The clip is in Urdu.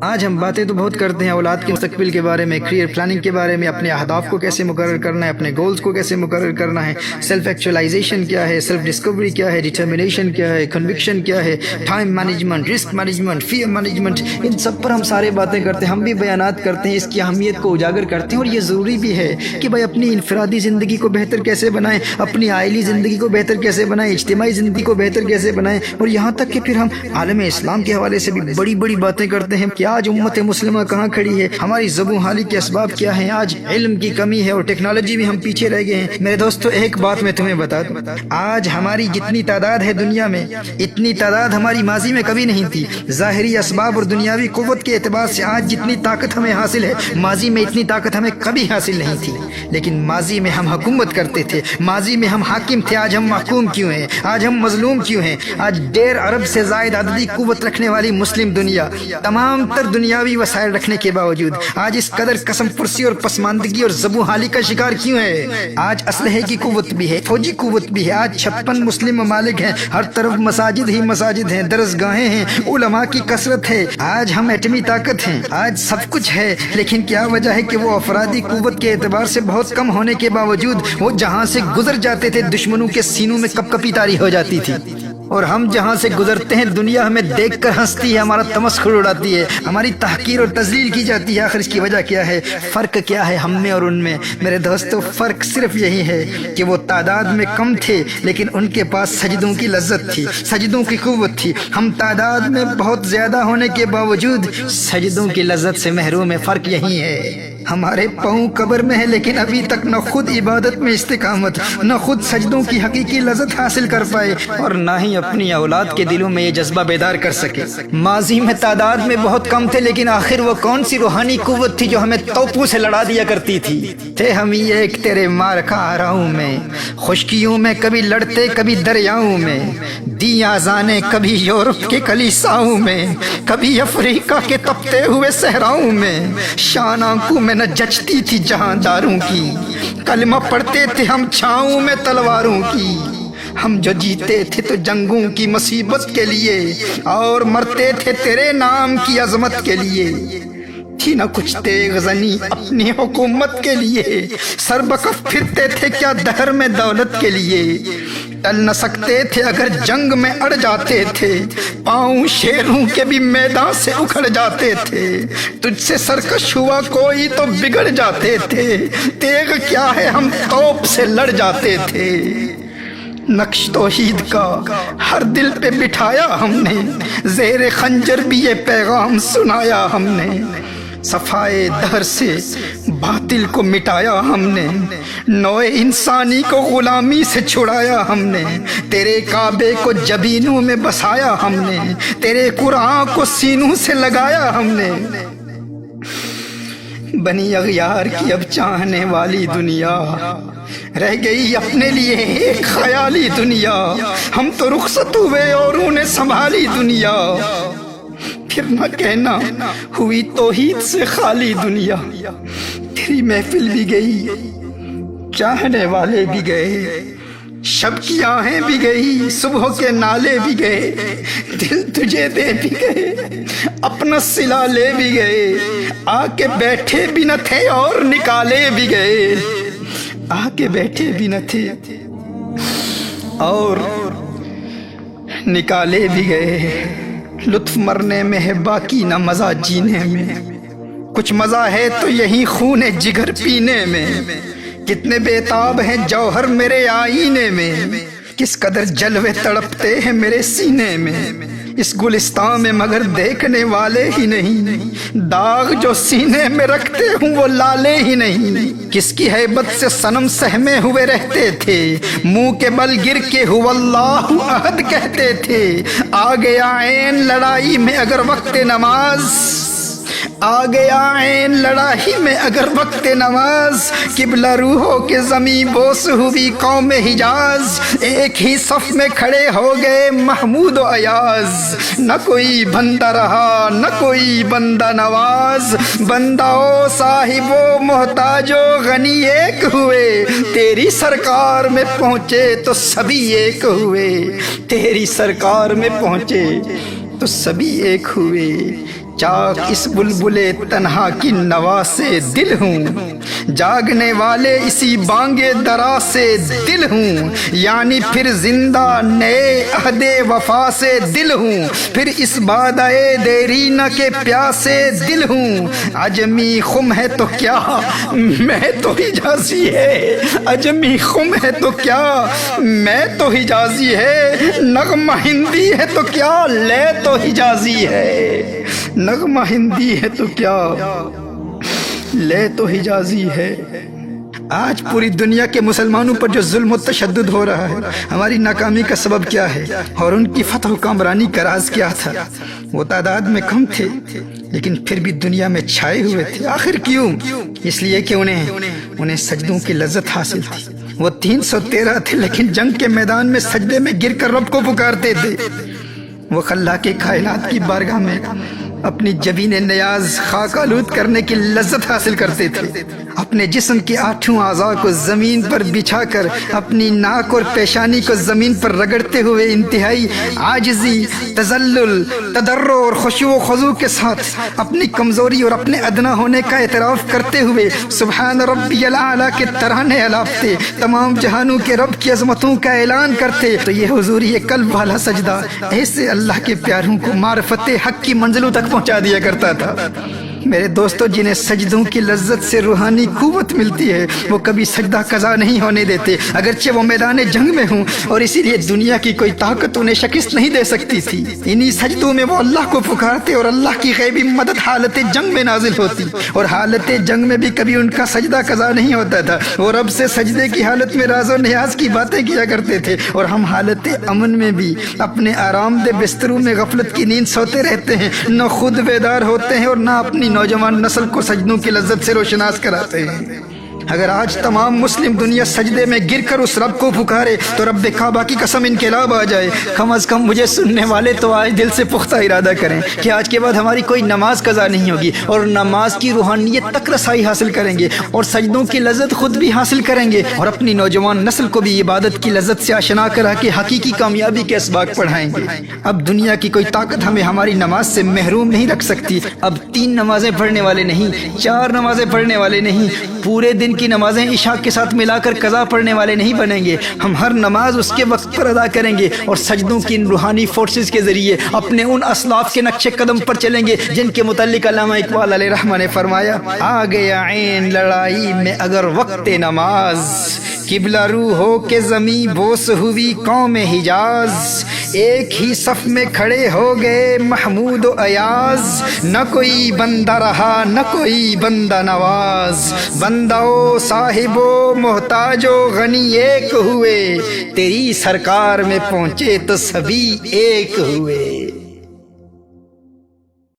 آج ہم باتیں تو بہت کرتے ہیں اولاد کے مستقبل کے بارے میں، کریئر پلاننگ کے بارے میں، اپنے اہداف کو کیسے مقرر کرنا ہے، اپنے گولز کو کیسے مقرر کرنا ہے، سیلف ایکچولائزیشن کیا ہے، سیلف ڈسکوری کیا ہے، ڈٹرمنیشن کیا ہے، کنوکشن کیا ہے، time management, risk management, fear management, ان سب پر ہم سارے باتیں کرتے ہیں، ہم بھی بیانات کرتے ہیں، اس کی اہمیت کو اجاگر کرتے ہیں۔ اور یہ ضروری بھی ہے کہ بھائی اپنی انفرادی زندگی کو بہتر کیسے بنائیں، اپنی عائلی زندگی کو بہتر کیسے بنائیں، اجتماعی زندگی کو بہتر کیسے بنائیں، اور یہاں تک کہ پھر ہم عالم اسلام کے حوالے سے بھی بڑی بڑی باتیں کرتے ہیں کہ آج امت مسلمہ کہاں کھڑی ہے، ہماری زبوں حالی کے اسباب کیا ہیں، آج علم کی کمی ہے اور ٹیکنالوجی بھی ہم پیچھے رہ گئے ہیں۔ میرے دوستو ایک بات میں تمہیں بتا دوں، آج ہماری جتنی تعداد ہے دنیا میں، اتنی تعداد ہماری ماضی میں کبھی نہیں تھی۔ ظاہری اسباب اور دنیاوی قوت کے اعتبار سے آج جتنی طاقت ہمیں حاصل ہے، ماضی میں اتنی طاقت ہمیں کبھی حاصل نہیں تھی۔ لیکن ماضی میں ہم حکومت کرتے تھے، ماضی میں ہم حاکم تھے، آج ہم محکوم کیوں ہیں، آج ہم مظلوم کیوں ہیں؟ آج 1.5 ارب سے زائد عددی قوت رکھنے والی مسلم دنیا تمام تر دنیاوی وسائل رکھنے کے باوجود آج اس قدر قسم پرسی اور پسماندگی اور زبوں حالی کا شکار کیوں ہے؟ آج اسلحے کی قوت بھی ہے، فوجی قوت بھی ہے، آج 56 مسلم ممالک ہیں، ہر طرف مساجد ہی مساجد ہیں، درسگاہیں ہیں، علماء کی کثرت ہے، آج ہم ایٹمی طاقت ہیں، آج سب کچھ ہے۔ لیکن کیا وجہ ہے کہ وہ افرادی قوت کے اعتبار سے بہت کم ہونے کے باوجود وہ جہاں سے گزر جاتے تھے دشمنوں کے سینوں میں کپ کپی طاری ہو جاتی تھی، اور ہم جہاں سے گزرتے ہیں دنیا ہمیں دیکھ کر ہنستی ہے، ہمارا تمسخر اڑاتی ہے، ہماری تحقیر اور تذلیل کی جاتی ہے۔ آخر اس کی وجہ کیا ہے؟ فرق کیا ہے ہم میں اور ان میں؟ میرے دوستو فرق صرف یہی ہے کہ وہ تعداد میں کم تھے لیکن ان کے پاس سجدوں کی لذت تھی، سجدوں کی قوت تھی۔ ہم تعداد میں بہت زیادہ ہونے کے باوجود سجدوں کی لذت سے محروم ہے۔ فرق یہی ہے، ہمارے پاؤں قبر میں ہے لیکن ابھی تک نہ خود عبادت میں استقامت، نہ خود سجدوں کی حقیقی لذت حاصل کر پائے، اور نہ ہی اپنی اولاد کے دلوں میں یہ جذبہ بیدار کر سکے۔ ماضی میں تعداد میں بہت کم تھے لیکن آخر وہ کون سی روحانی قوت تھی جو ہمیں توپوں سے لڑا دیا کرتی تھی؟ تھے ہم ایک تیرے مار کا آراؤں میں، خشکیوں میں کبھی لڑتے کبھی دریاؤں میں، دی آزانے کبھی یورپ کے کلیساؤں میں، کبھی افریقہ کے تپتے ہوئے صحراؤں میں، شان آنکھوں میں نہ جچتی تھی جہاں داروں کی، کلمہ پڑھتے تھے ہم چھاؤں میں تلواروں کی، ہم جو جیتے تھے تو جنگوں کی مصیبت کے لیے اور مرتے تھے تیرے نام کی عظمت کے لیے، تھی نہ کچھ تیغ زنی اپنی حکومت کے لیے، سر بکف پھرتے تھے کیا دہر میں دولت کے لیے، ٹل نہ سکتے تھے اگر جنگ میں اڑ جاتے تھے، پاؤں شیروں کے بھی میدان سے اکھڑ جاتے تھے، تجھ سے سرکش ہوا کوئی تو بگڑ جاتے تھے، تیغ کیا ہے ہم توپ سے لڑ جاتے تھے، نقش توحید کا ہر دل پہ بٹھایا ہم نے، زیر خنجر بھی یہ پیغام سنایا ہم نے، صفائے دہر سے باطل کو مٹایا ہم نے، نوع انسانی کو غلامی سے چھڑایا ہم نے، تیرے کعبے کو جبینوں میں بسایا ہم نے، تیرے قرآن کو سینوں سے لگایا ہم نے۔ بنی اغیار کی اب چاہنے والی دنیا رہ گئی اپنے لیے ایک خیالی دنیا، ہم تو رخصت ہوئے اور انہیں سنبھالی دنیا، پھر نہ کہنا ہوئی توحید سے خالی دنیا، تیری محفل بھی گئی، چاہنے والے بھی گئے، شب کی آہیں بھی گئی، صبح کے نالے بھی گئے، دل تجھے دے بھی گئے، اپنا صلہ لے بھی گئے، آ کے بیٹھے بھی نہ تھے اور نکالے بھی گئے، آ کے بیٹھے بھی نہ تھے اور نکالے بھی گئے۔ لطف مرنے میں ہے باقی نہ مزہ جینے میں، کچھ مزہ ہے تو یہی خون جگر پینے میں، کتنے بےتاب ہیں جوہر میرے آئینے میں، کس قدر جلوے تڑپتے ہیں میرے سینے میں، اس گلستان میں مگر دیکھنے والے ہی نہیں، داغ جو سینے میں رکھتے ہوں وہ لالے ہی نہیں، کس کی ہیبت سے صنم سہمے ہوئے رہتے تھے، منہ کے بل گر کے ہو اللہ احد کہتے تھے، آ گیا عین لڑائی میں اگر وقت نماز، آ گیا عین لڑائی میں اگر وقت نماز، قبلہ روحوں کے زمین بوس ہوئی قوم حجاز، ایک ہی صف میں کھڑے ہو گئے محمود و ایاز، نہ کوئی بندہ رہا نہ کوئی بندہ نواز، بندہ و صاحب و محتاج و غنی ایک ہوئے، تیری سرکار میں پہنچے تو سبھی ایک ہوئے، تیری سرکار میں پہنچے تو سبھی ایک ہوئے، چاک اس بلبلے تنہا کی نوا سے دل ہوں، جاگنے والے اسی بانگے درا سے دل ہوں، یعنی پھر زندہ نئے عہد وفا سے دل ہوں، پھر اس بادئے دیرینہ کے پیاسے دل ہوں۔ عجمی خم ہے تو کیا میں تو حجازی ہے، عجمی خم ہے تو کیا میں تو حجازی ہے، نغمہ ہندی ہے تو کیا لے تو حجازی ہے، نغمہ ہندی ہے تو کیا لے تو حجازی ہے۔ آج پوری دنیا کے مسلمانوں پر جو ظلم و تشدد ہو رہا ہے، ہماری ناکامی کا سبب کیا ہے اور ان کی فتح و کامرانی کا راز کیا تھا؟ وہ تعداد میں کم تھے لیکن پھر بھی دنیا میں چھائے ہوئے تھے۔ آخر کیوں؟ اس لیے کہ انہیں سجدوں کی لذت حاصل تھی۔ وہ 313 تھے لیکن جنگ کے میدان میں سجدے میں گر کر رب کو پکارتے تھے۔ وہ خلاق کائنات کی بارگاہ میں اپنی جبین نیاز خاک آلود کرنے کی لذت حاصل کرتے تھے۔ اپنے جسم کے 8 اعضاء کو زمین پر بچھا کر اپنی ناک اور پیشانی کو زمین پر رگڑتے ہوئے انتہائی عاجزی، تذلل، تضرع اور خشوع و خضوع کے ساتھ اپنی کمزوری اور اپنے ادنا ہونے کا اعتراف کرتے ہوئے سبحان ربی الاعلیٰ کے ترانے الاپتے، تمام جہانوں کے رب کی عظمتوں کا اعلان کرتے۔ تو یہ حضوری قلب والا سجدہ ایسے اللہ کے پیاروں کو معرفت حق کی منزلوں تک پہنچا دیا کرتا تھا۔ میرے دوستو، جنہیں سجدوں کی لذت سے روحانی قوت ملتی ہے وہ کبھی سجدہ قضا نہیں ہونے دیتے، اگرچہ وہ میدان جنگ میں ہوں، اور اسی لیے دنیا کی کوئی طاقت انہیں شکست نہیں دے سکتی تھی۔ انہی سجدوں میں وہ اللہ کو پکارتے اور اللہ کی غیبی مدد حالت جنگ میں نازل ہوتی، اور حالت جنگ میں بھی کبھی ان کا سجدہ قضا نہیں ہوتا تھا۔ وہ رب سے سجدے کی حالت میں راز و نیاز کی باتیں کیا کرتے تھے، اور ہم حالت امن میں بھی اپنے آرام دہ بستروں میں غفلت کی نیند سوتے رہتے ہیں، نہ خود بیدار ہوتے ہیں اور نہ اپنی نوجوان نسل کو سجدوں کی لذت سے روشناس کراتے ہیں۔ اگر آج تمام مسلم دنیا سجدے میں گر کر اس رب کو پکارے تو رب کعبہ کی قسم انقلاب آ جائے۔ کم از کم مجھے سننے والے تو آج دل سے پختہ ارادہ کریں کہ آج کے بعد ہماری کوئی نماز قضا نہیں ہوگی، اور نماز کی روحانیت تک رسائی حاصل کریں گے، اور سجدوں کی لذت خود بھی حاصل کریں گے، اور اپنی نوجوان نسل کو بھی عبادت کی لذت سے آشنا کرا کے حقیقی کامیابی کے اسباق پڑھائیں گے۔ اب دنیا کی کوئی طاقت ہمیں ہماری نماز سے محروم نہیں رکھ سکتی۔ اب 3 نمازیں پڑھنے والے نہیں، 4 نمازیں پڑھنے والے نہیں، پورے دن کی نمازیں عشاء کے ساتھ ملا کر قضا پڑھنے والے نہیں بنیں گے۔ ہم ہر نماز اس کے وقت پر ادا کریں گے، اور سجدوں کی روحانی فورسز کے ذریعے اپنے ان اسلاف کے نقش قدم پر چلیں گے جن کے متعلق علامہ اقبال علیہ رحمہ نے فرمایا: آ گیا عین لڑائی میں اگر وقت نماز، قبلہ رو ہو کے زمیں بوس ہوئی قوم حجاز، ایک ہی صف میں کھڑے ہو گئے محمود و ایاز، نہ کوئی بندہ رہا نہ کوئی بندہ نواز، بندہ و صاحب و محتاج و غنی ایک ہوئے، تیری سرکار میں پہنچے تو سبھی ایک ہوئے۔